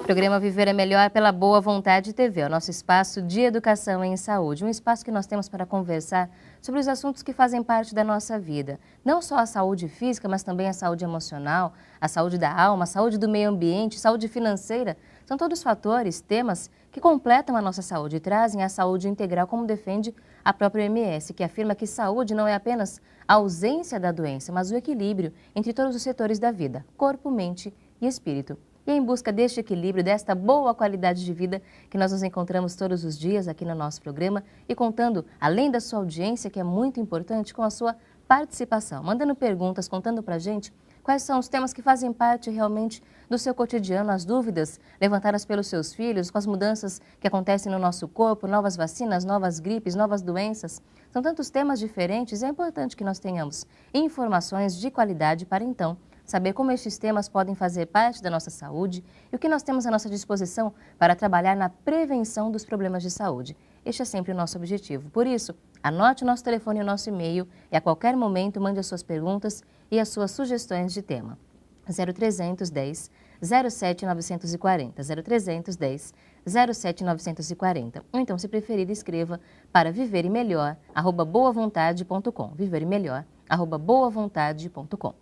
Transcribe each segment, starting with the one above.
Programa Viver é Melhor pela Boa Vontade TV, o nosso espaço de educação em saúde. Um espaço que nós temos para conversar sobre os assuntos que fazem parte da nossa vida. Não só a saúde física, mas também a saúde emocional, a saúde da alma, a saúde do meio ambiente, saúde financeira. São todos fatores, temas que completam a nossa saúde e trazem a saúde integral, como defende a própria OMS, que afirma que saúde não é apenas a ausência da doença, mas o equilíbrio entre todos os setores da vida, corpo, mente e espírito. E é em busca deste equilíbrio, desta boa qualidade de vida, que nós nos encontramos todos os dias aqui no nosso programa e contando, além da sua audiência, que é muito importante, com a sua participação, mandando perguntas, contando pra gente quais são os temas que fazem parte realmente do seu cotidiano, as dúvidas levantadas pelos seus filhos, com as mudanças que acontecem no nosso corpo, novas vacinas, novas gripes, novas doenças. São tantos temas diferentes, é importante que nós tenhamos informações de qualidade para então saber como estes temas podem fazer parte da nossa saúde e o que nós temos à nossa disposição para trabalhar na prevenção dos problemas de saúde. Este é sempre o nosso objetivo. Por isso, anote o nosso telefone e o nosso e-mail e a qualquer momento mande as suas perguntas e as suas sugestões de tema. 0310 07 940, 0310 07 940. Ou então, se preferir, escreva para viveremelhor@boavontade.com, viveremelhor@boavontade.com.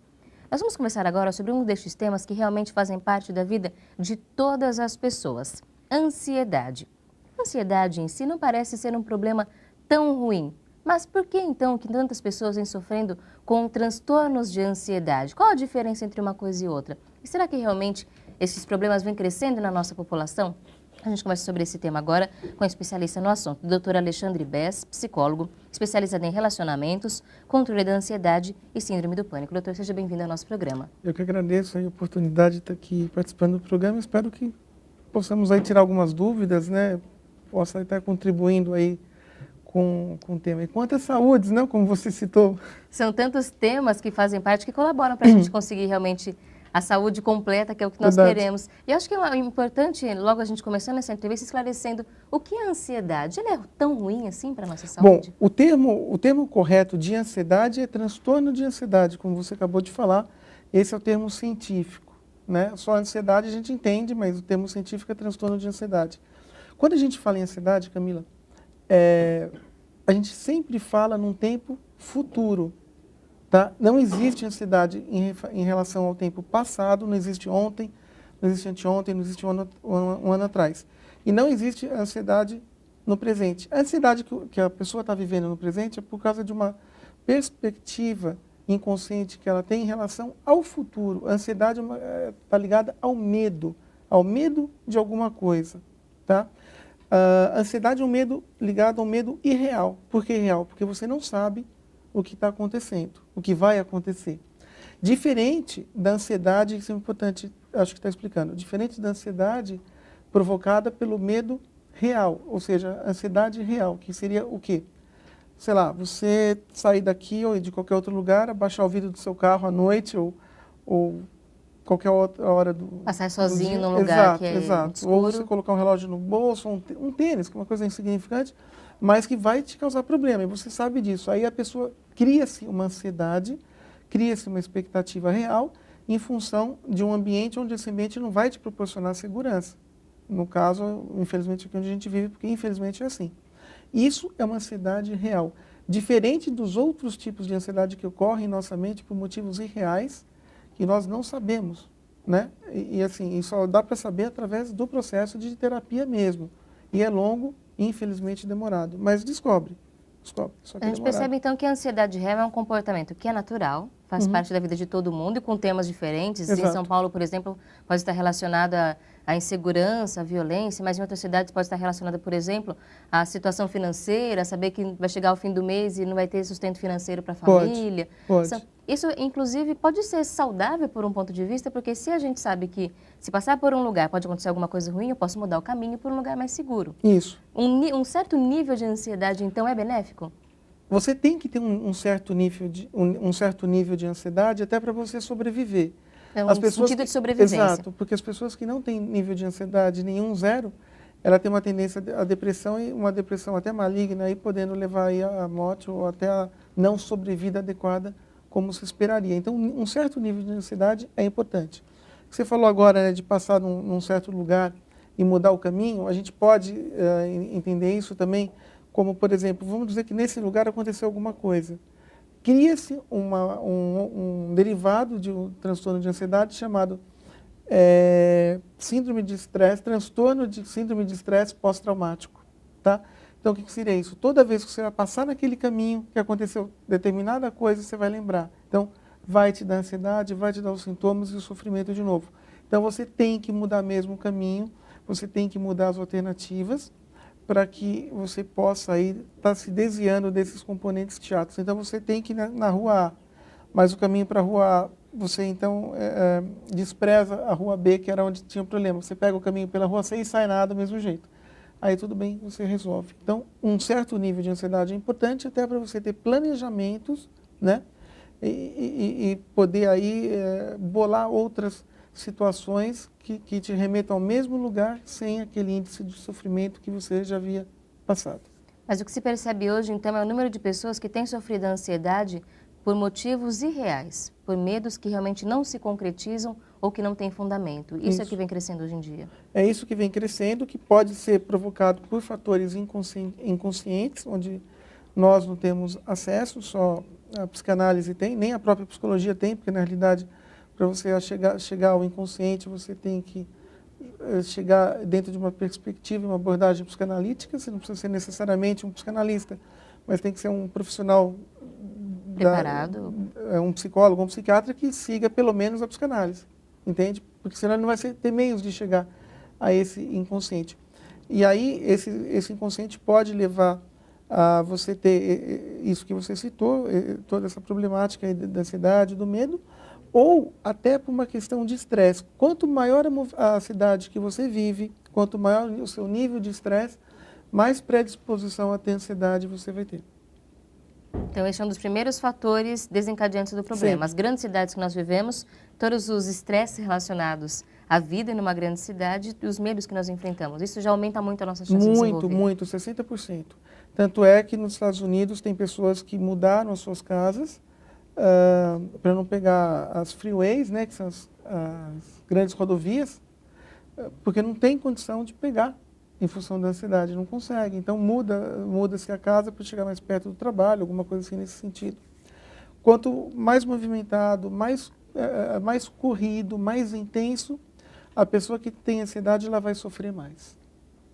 Nós vamos conversar agora sobre um destes temas que realmente fazem parte da vida de todas as pessoas. Ansiedade. A ansiedade em si não parece ser um problema tão ruim. Mas por que então que tantas pessoas vêm sofrendo com transtornos de ansiedade? Qual a diferença entre uma coisa e outra? E será que realmente esses problemas vêm crescendo na nossa população? A gente conversa sobre esse tema agora com a especialista no assunto, o Dr. Alexandre Bess, psicólogo, especializado em relacionamentos, controle da ansiedade e síndrome do pânico. Doutor, seja bem-vindo ao nosso programa. Eu que agradeço a oportunidade de estar aqui participando do programa. Espero que possamos aí tirar algumas dúvidas, né? Possa estar contribuindo aí com o tema. E quanto à saúde, né? Como você citou. São tantos temas que fazem parte, que colaboram para a gente conseguir realmente a saúde completa, que é o que nós queremos. E eu acho que é importante, logo a gente começando essa entrevista, esclarecendo o que é a ansiedade. Ele é tão ruim assim para a nossa saúde? Bom, o termo correto de ansiedade é transtorno de ansiedade, como você acabou de falar. Esse é o termo científico, né? Só a ansiedade a gente entende, mas o termo científico é transtorno de ansiedade. Quando a gente fala em ansiedade, Camila, a gente sempre fala num tempo futuro. Tá? Não existe ansiedade em relação ao tempo passado, não existe ontem, não existe anteontem, não existe um ano atrás. E não existe ansiedade no presente. A ansiedade que a pessoa está vivendo no presente é por causa de uma perspectiva inconsciente que ela tem em relação ao futuro. A ansiedade está ligada ao medo de alguma coisa. Tá? A ansiedade é um medo ligado ao medo irreal. Por que irreal? Porque você não sabe o que está acontecendo, o que vai acontecer. Diferente da ansiedade, isso é importante, acho que está explicando, diferente da ansiedade provocada pelo medo real, ou seja, ansiedade real, que seria o quê? Sei lá, você sair daqui ou de qualquer outro lugar, abaixar o vidro do seu carro à noite ou qualquer outra hora do passar sozinho num exato, lugar que é escuro. Ou você colocar um relógio no bolso, um tênis, que é uma coisa insignificante, mas que vai te causar problema, e você sabe disso. Aí a pessoa cria-se uma ansiedade, cria-se uma expectativa real em função de um ambiente onde esse ambiente não vai te proporcionar segurança. No caso, infelizmente, aqui onde a gente vive, porque infelizmente é assim. Isso é uma ansiedade real. Diferente dos outros tipos de ansiedade que ocorrem em nossa mente por motivos irreais, que nós não sabemos, né? E assim, só dá para saber através do processo de terapia mesmo. E é longo, infelizmente demorado, mas descobre. Só que a gente percebe então que a ansiedade real é um comportamento que é natural, faz parte da vida de todo mundo e com temas diferentes. Exato. Em São Paulo, por exemplo, pode estar relacionado à insegurança, à violência, mas em outras cidades pode estar relacionada, por exemplo, à situação financeira, saber que vai chegar ao fim do mês e não vai ter sustento financeiro para a família. Pode. Isso, inclusive, pode ser saudável por um ponto de vista, porque se a gente sabe que se passar por um lugar pode acontecer alguma coisa ruim, eu posso mudar o caminho por um lugar mais seguro. Isso. Um certo nível de ansiedade, então, é benéfico? Você tem que ter um certo nível de ansiedade até para você sobreviver. É um sentido de sobrevivência. Exato, porque as pessoas que não têm nível de ansiedade nenhum, zero, ela tem uma tendência à depressão, e uma depressão até maligna, aí podendo levar aí à morte ou até a não sobrevida adequada como se esperaria. Então, um certo nível de ansiedade é importante. Você falou agora, né, de passar num certo lugar e mudar o caminho. A gente pode entender isso também como, por exemplo, vamos dizer que nesse lugar aconteceu alguma coisa. Cria-se um derivado de um transtorno de ansiedade chamado síndrome de estresse, transtorno de síndrome de estresse pós-traumático, tá? Então, o que seria isso? Toda vez que você vai passar naquele caminho que aconteceu determinada coisa, você vai lembrar. Então, vai te dar ansiedade, vai te dar os sintomas e o sofrimento de novo. Então, você tem que mudar mesmo o caminho, você tem que mudar as alternativas para que você possa aí estar se desviando desses componentes chatos. Então, você tem que ir na rua A, mas o caminho para a rua A, você então despreza a rua B, que era onde tinha o problema. Você pega o caminho pela rua C e sai nada do mesmo jeito. Aí tudo bem, você resolve. Então, um certo nível de ansiedade é importante até para você ter planejamentos, né? E poder aí bolar outras situações que te remetam ao mesmo lugar sem aquele índice de sofrimento que você já havia passado. Mas o que se percebe hoje, então, é o número de pessoas que têm sofrido a ansiedade por motivos irreais, por medos que realmente não se concretizam ou que não têm fundamento. Isso é que vem crescendo hoje em dia. É isso que vem crescendo, que pode ser provocado por fatores inconscientes, onde nós não temos acesso, só a psicanálise tem, nem a própria psicologia tem, porque na realidade, para você chegar ao inconsciente, você tem que chegar dentro de uma perspectiva, uma abordagem psicanalítica. Você não precisa ser necessariamente um psicanalista, mas tem que ser um profissional Preparado. Um psicólogo, um psiquiatra que siga pelo menos a psicanálise, entende? Porque senão ele não vai ter meios de chegar a esse inconsciente. E aí esse inconsciente pode levar a você ter isso que você citou, toda essa problemática aí da ansiedade, do medo, ou até por uma questão de estresse. Quanto maior a cidade que você vive, quanto maior o seu nível de estresse, mais predisposição a ter ansiedade você vai ter. Então, esse é um dos primeiros fatores desencadeantes do problema. Sempre. As grandes cidades que nós vivemos, todos os estresses relacionados à vida numa grande cidade e os medos que nós enfrentamos. Isso já aumenta muito a nossa chance de desenvolver. Muito, 60%. Tanto é que nos Estados Unidos tem pessoas que mudaram as suas casas para não pegar as freeways, né, que são as grandes rodovias, porque não tem condição de pegar em função da ansiedade, não consegue. Então muda-se a casa para chegar mais perto do trabalho, alguma coisa assim nesse sentido. Quanto mais movimentado, mais corrido, mais intenso, a pessoa que tem ansiedade ela vai sofrer mais,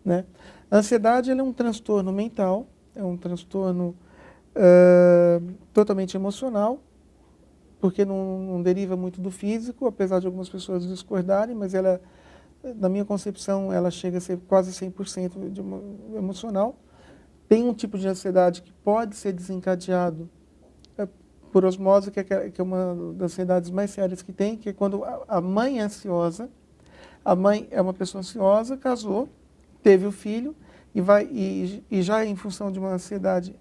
né? A ansiedade ela é um transtorno mental, é um transtorno totalmente emocional, porque não deriva muito do físico, apesar de algumas pessoas discordarem, mas ela, na minha concepção, ela chega a ser quase 100% emocional. Tem um tipo de ansiedade que pode ser desencadeado por osmose, que é uma das ansiedades mais sérias que tem, que é quando a mãe é ansiosa. A mãe é uma pessoa ansiosa, casou, teve o filho, e já em função de uma ansiedade,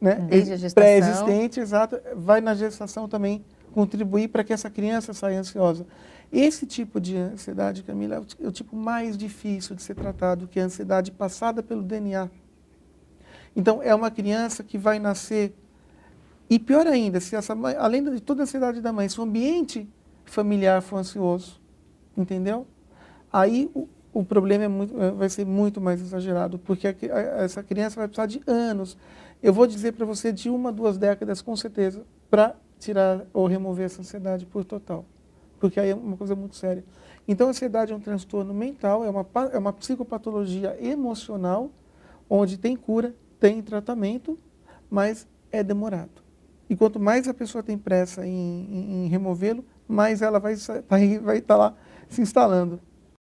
né, desde a gestação, pré-existente, exato, vai na gestação também contribuir para que essa criança saia ansiosa. Esse tipo de ansiedade, Camila, é o tipo mais difícil de ser tratado, que é a ansiedade passada pelo DNA. Então, é uma criança que vai nascer, e pior ainda, se essa mãe, além de toda a ansiedade da mãe, se o ambiente familiar for ansioso, entendeu? Aí o problema vai ser muito mais exagerado, porque essa criança vai precisar de anos. Eu vou dizer para você de 1 a 2 décadas, com certeza, para tirar ou remover essa ansiedade por total. Porque aí é uma coisa muito séria. Então, a ansiedade é um transtorno mental, é uma psicopatologia emocional, onde tem cura, tem tratamento, mas é demorado. E quanto mais a pessoa tem pressa em removê-lo, mais ela vai estar lá se instalando.